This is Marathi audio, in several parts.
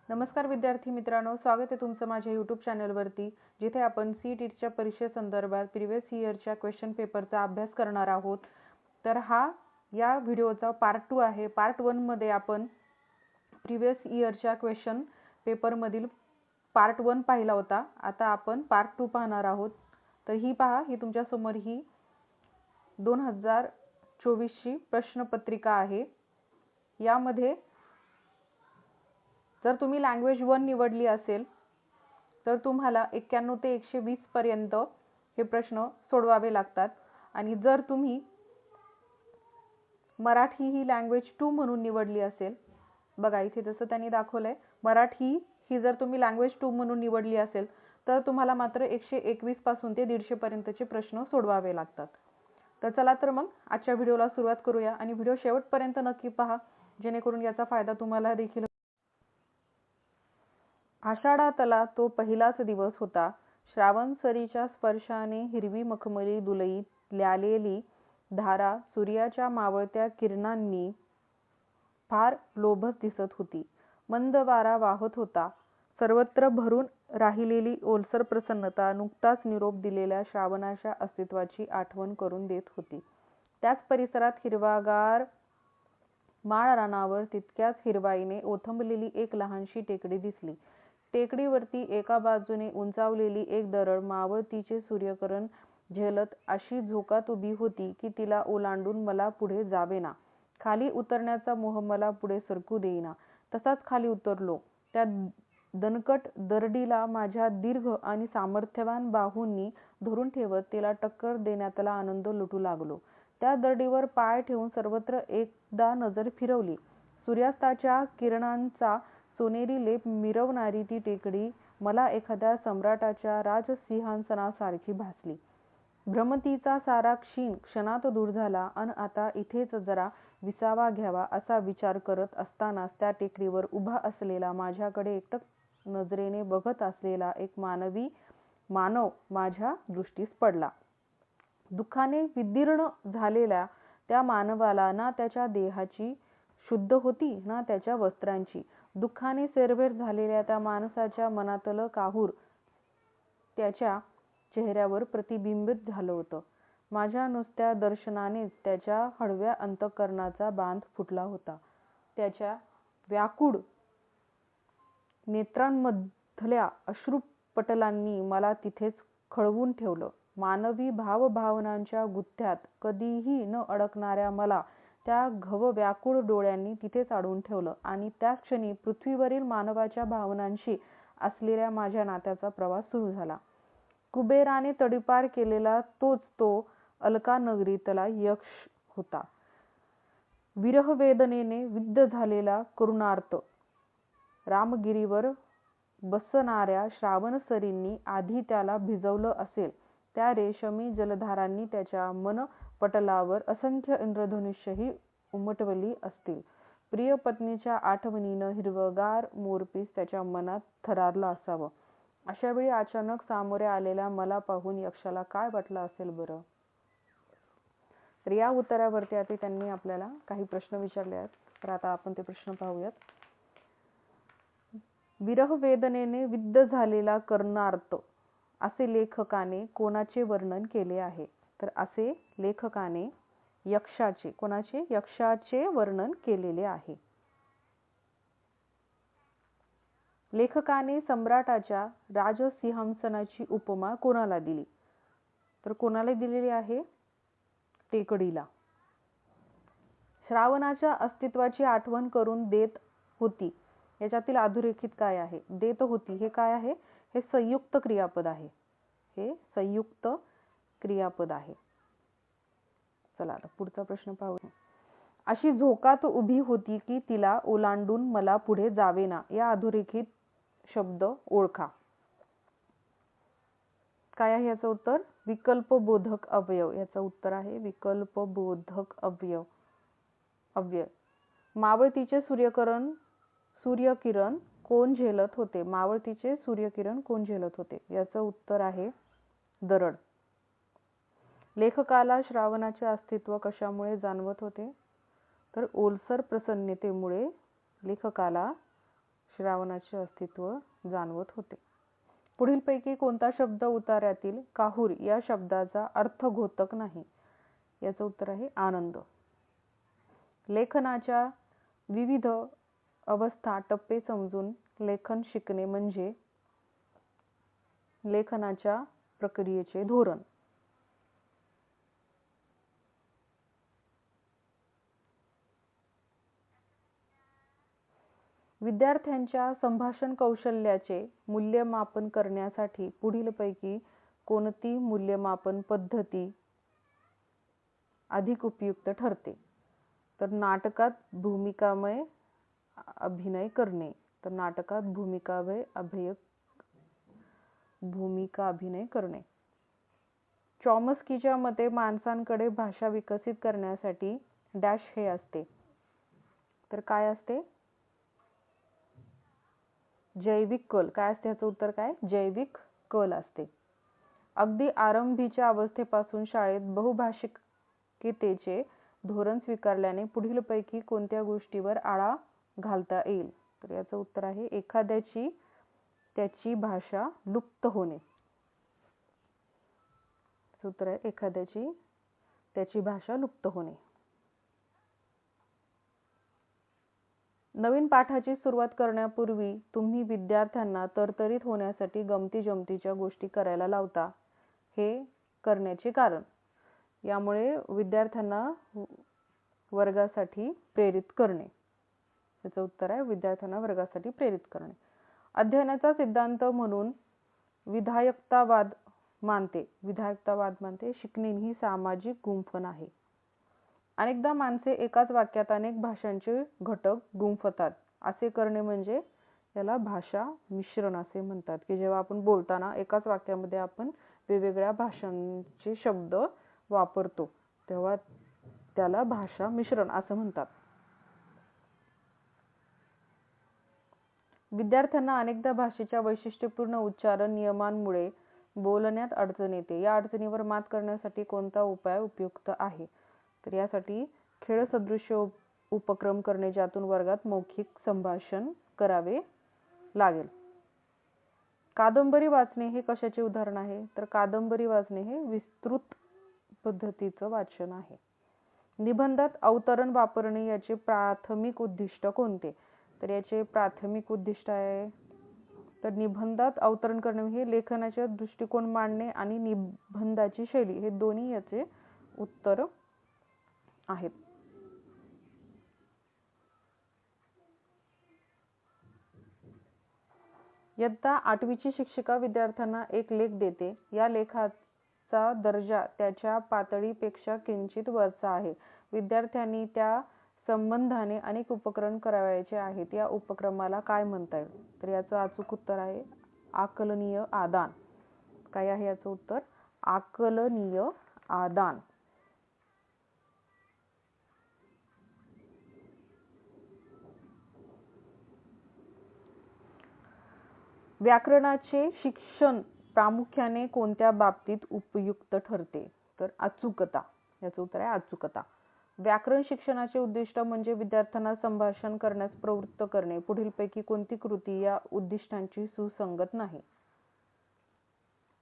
नमस्कार विद्यार्थी मित्रांनो, स्वागत आहे तुमचं माझ्या YouTube चॅनलवरती, जिथे आपण CETच्या परीक्षेसंदर्भात प्रीवियस इयरच्या क्वेश्चन पेपरचा अभ्यास करणार आहोत। तर या व्हिडिओचा पार्ट 2 आहे। पार्ट 1 मध्ये आपण प्रीवियस इयरच्या क्वेश्चन पेपर मधील पार्ट 1 पाहिला होता। आता आपण पार्ट 2 पाहणार आहोत। तर ही पहा, ही तुमच्या समोर ही 2024 ची प्रश्नपत्रिका आहे। यामध्ये जर तुम्ही लँग्वेज 1 निवडली असेल तर तुम्हाला 91 ते 120 पर्यंत हे प्रश्न सोडवावे लागतात। आणि जर तुम्ही मराठी ही लँग्वेज 2 म्हणून निवडली असेल, बघा इथे जसं त्यांनी दाखवलंय, मराठी ही जर तुम्ही लँग्वेज 2 म्हणून निवडली असेल तर तुम्हाला मात्र 121 पासून ते 150 पर्यंतचे प्रश्न सोडवावे लागतात। तर चला तर मग आजच्या व्हिडिओला सुरुवात करूया आणि व्हिडिओ शेवटपर्यंत नक्की पहा, जेणेकरून याचा फायदा तुम्हाला देखील। आषाढातला तो पहिलाच दिवस होता। श्रावण सरीच्या स्पर्शाने हिरवी मखमली दुलईत ल्यालेली धारा सूर्याच्या मावळत्या किरणांनी फार लोभस दिसत होती। मंद वारा वाहत होता। सर्वत्र भरून राहिलेली ओलसर प्रसन्नता नुकताच निरोप दिलेल्या श्रावणाच्या अस्तित्वाची आठवण करून देत होती। त्याच परिसरात हिरवागार माळ रानावर तितक्याच हिरवाईने ओथंबलेली एक लहानशी टेकडी दिसली। टेकडीवरती एका बाजूने उंचावलेली एक दरड मावळतीचे सूर्यकिरण झेलत अशी झोकात उभी होती की तिला ओलांडून मला पुढे जावेना। खाली उतरण्याचा मोह मला पुढे सरकू देईना। तसाच खाली उतरलो। त्या दणकट दरडीला माझ्या दीर्घ आणि सामर्थ्यवान बाहूंनी धरून ठेवत तिला टक्कर देण्यातला आनंद लुटू लागलो। त्या दरडीवर पाय ठेवून सर्वत्र एकदा नजर फिरवली। सूर्यास्ताच्या किरणांचा सोनेरी लेप मिरवणारी ती टेकडी मला एखाद्या सम्राटाच्या राजसिंहासनासारखी भासली। भ्रमतीचा सारा क्षीण क्षणात दूर झाला अन आता इथेच जरा विसावा घ्यावा असा विचार करत असतानाच त्या टेकडीवर उभा असलेला, माझ्याकडे एकटक नजरेने बघत असलेला एक मानव माझ्या दृष्टीस पडला। दुःखाने विदीर्ण झालेल्या त्या मानवाला ना त्याच्या देहाची शुद्ध होती ना त्याच्या वस्त्रांची। दुःखाने सेरभेर झालेल्या त्या माणसाच्या मनातलं काहूर त्याच्या चेहऱ्यावर प्रतिबिंबित झालं होतं। माझ्या नुसत्या दर्शनानेच त्याच्या हळव्या अंतःकरणाचा बांध फुटला होता। त्याच्या व्याकुळ नेत्रांमधल्या अश्रुपटलांनी मला तिथेच खळवून ठेवलं। मानवी भावभावनांच्या गुत्थ्यात कधीही न अडकणाऱ्या मला त्या घवव्याकुळ डोळ्यांनी तिथेच अडवून ठेवलं आणि त्याच क्षणी पृथ्वीवरील मानवाच्या भावनांशी असलेल्या माझ्या नात्याचा प्रवास सुरू झाला। कुबेराने तडीपार केलेला तोच तो अलकानगरीतला यक्ष होता। विरहवेदनेने विद्ध झालेला करुणार्त रामगिरीवर बसणाऱ्या श्रावणसरींनी आधी त्याला भिजवलं असेल, त्या रेशमी जलधारांनी त्याच्या मनपटलावर असंख्य इंद्रधनुष्यही उमटवली असतील। प्रिय पत्नीच्या आठवणीनं हिरवगार मोरपीस त्याच्या मनात थरारलं असावं। अशावेळी अचानक सामोऱ्या आलेल्या मला पाहून यक्षाला काय वाटलं असेल बरं? तर या उत्तरावरती आता त्यांनी आपल्याला काही प्रश्न विचारले आहेत, तर आता आपण ते प्रश्न पाहूयात। विरहवेदनेने विद्ध झालेला करुणार्त असे लेखकाने कोणाचे वर्णन केले आहे? तर असे लेखकाने यक्षाचे, कोणाचे? यक्षाचे वर्णन केलेले आहे। लेखकाने सम्राटाच्या राजसिंहासनाची उपमा कोणाला दिली? तर कोणाला दिलेली आहे? टेकडीला। श्रावणाच्या अस्तित्वाची आठवण करून देत होती, याच्यातील अधोरेखित काय आहे? देत होती हे काय आहे? हे संयुक्त क्रियापद आहे। हे संयुक्त क्रियापद आहे। चला आता पुढचा प्रश्न पाहूया। अशी झोकात उभी होती की तिला ओलांडून मला पुढे जावेना, या अधोरेखित शब्द ओळखा। काय आहे याचं उत्तर? विकल्पबोधक अवयव। याचं उत्तर आहे विकल्पबोधक अवयव। मावळतीचे सूर्यकिरण कोण झेलत होते? मावळतीचे सूर्यकिरण कोण झेलत होते? याचं उत्तर आहे दरड। लेखकाला श्रावणाचे अस्तित्व कशामुळे जाणवत होते? तर ओलसर प्रसन्नतेमुळे लेखकाला श्रावणाचे अस्तित्व जाणवत होते. पुढीलपैकी कोणता शब्द उतार्यातील काहूर या शब्दाचा अर्थघोतक नाही? याचं उत्तर आहे आनंद. लेखनाच्या विविध अवस्था टप्पे समजून लेखन शिकणे म्हणजे लेखनाच्या प्रक्रियेचे धोरण. विद्यार्थ्यांच्या संभाषण कौशल्याचे मूल्यमापन करण्यासाठी पुढीलपैकी कोणती मूल्यमापन पद्धती अधिक उपयुक्त ठरते? तर नाटकात भूमिकामय अभिनय करणे. तर नाटकात भूमिका अभिनय करणे. चॉम्स्कीच्या मते माणसांकडे भाषा विकसित करण्यासाठी डॅश हे असते. तर काय असते? जैविक कल. काय असते? याचं उत्तर काय? जैविक कल असते. अगदी आरंभीच्या अवस्थेपासून शाळेत बहुभाषिकतेचे धोरण स्वीकारल्याने पुढीलपैकी कोणत्या गोष्टीवर आळा घालता येईल? तर याचं उत्तर आहे एखाद्याची त्याची भाषा लुप्त होणे. सूत्र आहे एखाद्याची त्याची भाषा लुप्त होणे. नवीन पाठाची सुरुवात करण्यापूर्वी तुम्ही विद्यार्थ्यांना तरतरीत होण्यासाठी गमती जमतीच्या गोष्टी करायला लावता. हे करण्याचे कारण? यामुळे विद्यार्थ्यांना वर्गासाठी प्रेरित करणे. याचं उत्तर आहे विद्यार्थ्यांना वर्गासाठी प्रेरित करणे. अध्ययनाचा सिद्धांत म्हणून विधायकतावाद मानते. शिकणे ही सामाजिक गुंफण आहे. अनेकदा माणसे एकाच वाक्यात अनेक भाषांचे घटक गुंफतात. असे करणे म्हणजे याला भाषा मिश्रण असे म्हणतात, की जेव्हा आपण बोलताना एकाच वाक्यामध्ये आपण वेगवेगळ्या भाषांचे शब्द वापरतो तेव्हा त्याला भाषा मिश्रण असं म्हणतात. विद्यार्थ्यांना अनेकदा भाषेच्या वैशिष्ट्यपूर्ण उच्चारण नियमांमुळे बोलण्यात अडचण येते. या अडचणीवर मात करण्यासाठी कोणता उपाय उपयुक्त आहे? तर यासाठी खेळ सदृश उपक्रम करणे, ज्यातून वर्गात मौखिक संभाषण करावे लागेल. कादंबरी वाचणे हे कशाचे उदाहरण आहे? तर कादंबरी वाचणे हे विस्तृत पद्धतीचं वाचन आहे. निबंधात अवतरण वापरणे याचे प्राथमिक उद्दिष्ट कोणते? तर याचे प्राथमिक उद्दिष्ट आहे तर निबंधात अवतरण करणे हे लेखनाचे दृष्टिकोन मांडणे आणि निबंधाची शैली हे दोन्ही याचे उत्तर आहेत. इयत्ता 8वीची शिक्षिका विद्यार्थ्यांना एक लेख देते. या लेखाचा दर्जा त्याच्या पातळीपेक्षा किंचित वरचा आहे. विद्यार्थ्यांनी त्या संबंधाने अनेक उपक्रम करावयाचे आहेत. या उपक्रमाला काय म्हणता येईल? तर याचं अचूक उत्तर आहे आकलनीय आदान. काय आहे याचं उत्तर? आकलनीय आदान. व्याकरणाचे शिक्षण प्रामुख्याने कोणत्या बाबतीत उपयुक्त ठरते? तर अचूकता. याचं उत्तर आहे अचूकता. व्याकरण शिक्षणाचे उद्दिष्ट म्हणजे विद्यार्थ्यांना संभाषण करण्यास प्रवृत्त करणे. पुढीलपैकी कोणती कृती या उद्दिष्टांची सुसंगत नाही?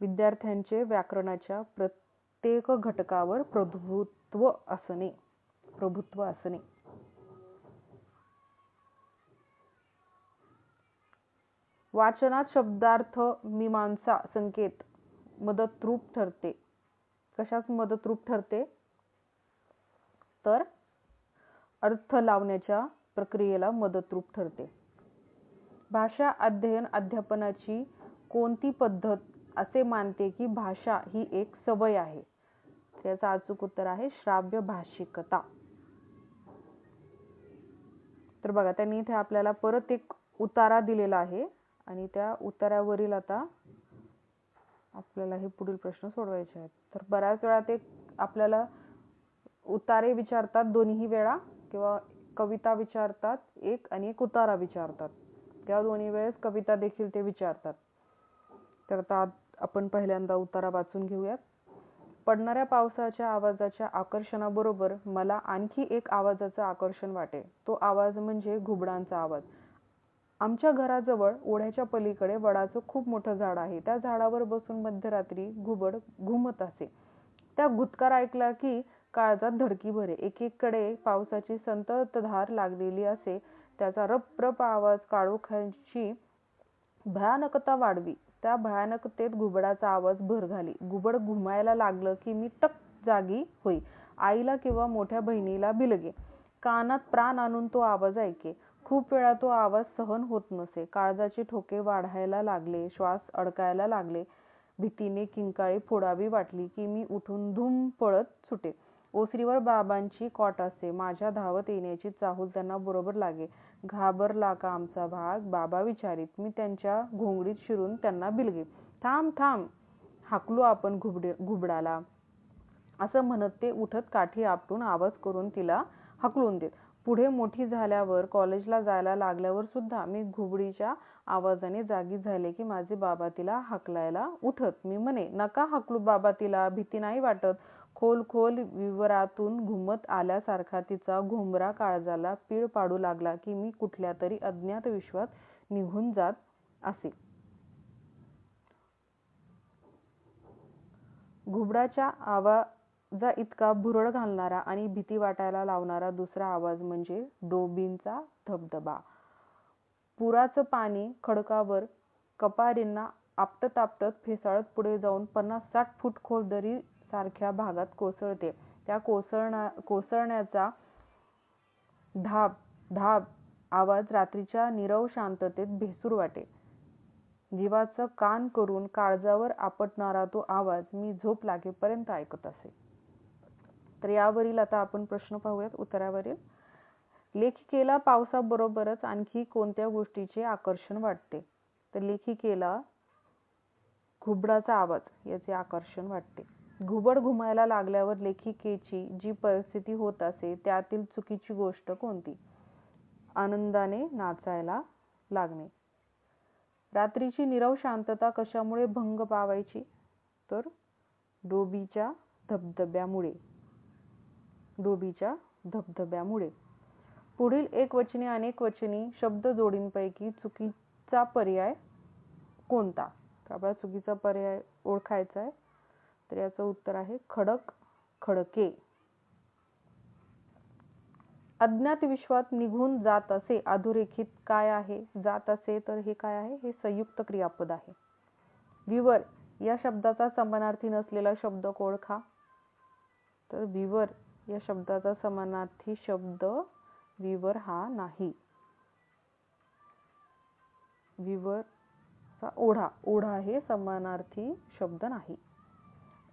विद्यार्थ्यांचे व्याकरणाच्या प्रत्येक घटकावर प्रभुत्व असणे. वाचनात शब्दार्थ मीमांसा संकेत मदतरूप ठरते. कशात मदतरूप ठरते? तर अर्थ लावण्याच्या प्रक्रियेला मदतरूप ठरते. भाषा अध्ययन अध्यापनाची कोणती पद्धत असे मानते की भाषा ही एक सवय आहे? त्याचा अचूक उत्तर आहे श्राव्य भाषिकता. तर बघा त्यांनी इथे आपल्याला परत एक उतारा दिलेला आहे आणि त्या उतार्यावरील आता आपल्याला हे पुढील प्रश्न सोडवायचे आहेत. तर बऱ्याच वेळा ते आपल्याला उतारे विचारतात दोन्ही वेळा, किंवा कविता विचारतात एक आणि एक उतारा विचारतात, किंवा दोन्ही वेळेस कविता देखील ते विचारतात. तर आता आपण पहिल्यांदा उतारा वाचून घेऊयात. पडणाऱ्या पावसाच्या आवाजाच्या आकर्षणाबरोबर मला आणखी एक आवाजाचं आकर्षण वाटे. तो आवाज म्हणजे घुबडांचा आवाज. आमच्या घराजवळ ओढ्याच्या पलीकडे वडाचं खूप मोठं झाड आहे. त्या झाडावर बसून मध्यरात्री घुबड घुमत असे. त्या घुतकार ऐकला की काळजात धडकी भरे. एकीकडे पावसाची संततधार लागलेली असे. त्याचा रप आवाज काळोखाची भयानकता वाढवी. त्या भयानकतेत घुबडाचा आवाज भर घाली. घुबड घुमायला लागलं की मी टक जागी होई. आईला किंवा मोठ्या बहिणीला बिलगे. कानात प्राण आणून तो आवाज ऐके. खूप वेळा तो आवाज सहन होत नसे. काळजाचे ठोके वाढायला लागले. श्वास अडकायला लागले. भीतीने किंकाळी फोडावी वाटली की मी उठून धूम पळत सुटे. ओसरीवर बाबांची कॉट असे. माझ्या धावत येण्याची चाहूल त्यांना बरोबर लागे. घाबरला का आमचा भाग, बाबा विचारीत. मी त्यांच्या घोंगडीत शिरून त्यांना बिलगे. थांब थांब, हाकलू आपण घुबडाला, असं म्हणत ते उठत काठी आपटून आवाज करून तिला हाकलून देत. पुढे मोठी झाल्यावर कॉलेजला जायला लागल्यावर सुद्धा मी घुबडीच्या आवाजाने जागी झाले की माझे बाबा तिला हाकलायला उठत. मी म्हणे, नका हाकलू बाबा तिला, भीती नाही वाटत. खोल खोल विवरातून घुमत आल्यासारखा तिचा घुमरा काळजाला पीळ पाडू लागला की मी कुठल्या तरी अज्ञात विश्वात निघून जात असे. घुबडाच्या आवाजा इतका भुरळ घालणारा आणि भीती वाटायला लावणारा दुसरा आवाज म्हणजे डोबींचा धबधबा. पुराचं पाणी खडकावर कपारींना आपटत आपटत फेसाळत पुढे जाऊन 50-60 फूट खोल दरी सारख्या भागात कोसळते. त्या कोसळण्याचा धाब धाब आवाज रात्रीच्या नीरव शांततेत भेसूर वाटे. जीवाचं कान करून काळजावर आपटणारा तो आवाज मी झोप लागेपर्यंत ऐकत असे. तर यावरील आता आपण प्रश्न पाहूयात उत्तरावरील. लेखिकेला पावसाबरोबरच आणखी कोणत्या गोष्टीचे आकर्षण वाटते? तर लेखिकेला घुबडाचा आवाज याचे आकर्षण वाटते. घुबड घुमायला लागल्यावर लेखिकेची जी परिस्थिती होत असे त्यातील चुकीची गोष्ट कोणती? आनंदाने नाचायला लागणे. रात्रीची नीरव शांतता कशामुळे भंग पावायची? तर डोबीच्या धबधब्यामुळे. डोबीच्या धबधब्यामुळे. पुढील एकवचनी अनेकवचनी शब्द जोडींपैकी चुकीचा पर्याय कोणता? तर आपल्याला चुकीचा पर्याय ओळखायचा आहे. तर याचं उत्तर आहे खडक, खडके. अज्ञात विश्वात निघून जात असे अधोरेखित काय आहे? जात असे, तर हे काय आहे? हे संयुक्त क्रियापद आहे. विवर या शब्दाचा समानार्थी नसलेला शब्द ओळखा. तर विवर या शब्दाचा समानार्थी शब्द विवर हा नाही. विवरचा ओढा. ओढा हे समानार्थी शब्द नाही.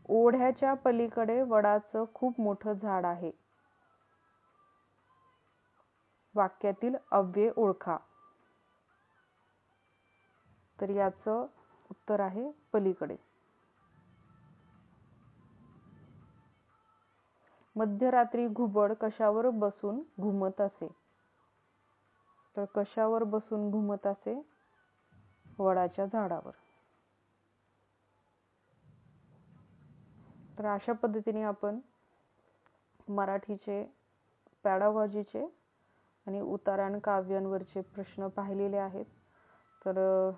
ओढ्याच्या पलीकडे वडाचं खूप मोठं झाड आहे. वाक्यातील अव्यय ओळखा. तर याचं उत्तर आहे पलीकडे. मध्यरात्री घुबड कशावर बसून घुमत असे? तर कशावर बसून घुमत असे? वडाच्या झाडावर. तर अशा पद्धतीने आपण मराठीचे पॅडागॉजीचे आणि उतारा काव्यांवरचे प्रश्न पाहिलेले आहेत. तर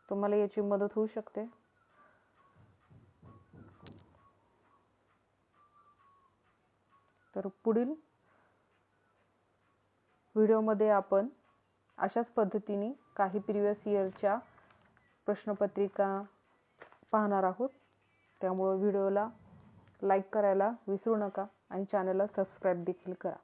तुम्हाला याची मदत होऊ शकते. तर पुढील व्हिडिओमध्ये आपण अशाच पद्धतीने काही प्रिवियस इयरच्या प्रश्नपत्रिका पाहणार आहोत. त्यामुळे व्हिडिओला लाईक करायला विसरू नका आणि चॅनलला सबस्क्राईब देखील करा.